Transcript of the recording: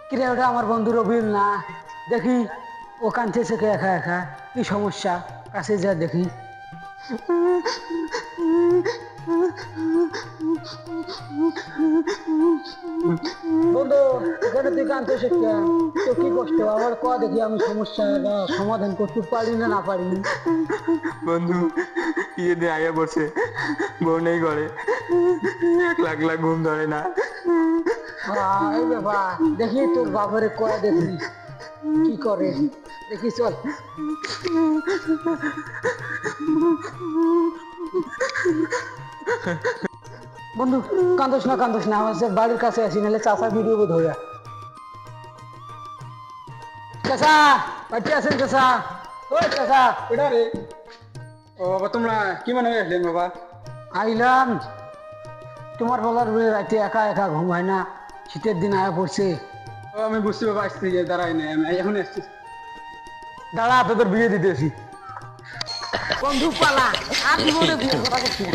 কিরে ওটা আমার বন্ধু রবিউল না? দেখি ও কাঁদতেছে কে একা একা, কি সমস্যা? কাছে যা দেখি। বন্ধু, এখানে তুই কাঁদতেছিস কেন? তো কি কষ্ট আবার ক দেখি, আমি সমস্যা সমাধান করতে পারি না না পারি। বন্ধু ইয়ে দিয়ে আয়া বসে বউ নেই ঘরে, এক লাখ লাখ ঘুম ধরে না। এই বাবা, দেখি তোর বাবারে কয়া দেখি কি করে, দেখি চল। বন্ধু কান্দোস না, আমার বাড়ির কাছে আসি, নাহলে চাষা ভিডিও বোধ হইয়া। চাষা, বাড়িতে আছেন চাষা? ওই চাষা। এটা রে, ও বাবা তোমরা কি মনে হয়ে আসলেন বাবা? আইলাম, তোমার বলার বলে রাতে একা একা ঘুমায় না, শীতের দিন আয়া পড়ছে। ও আমি বুঝছি বাবা, আসতে গিয়ে দাঁড়াই না, আমি এখন আসছি। দাঁড়া, তোদের বিয়ে দিতেছি। বন্ধু পালা, আর জীবনে বিয়ে কথা করছি না।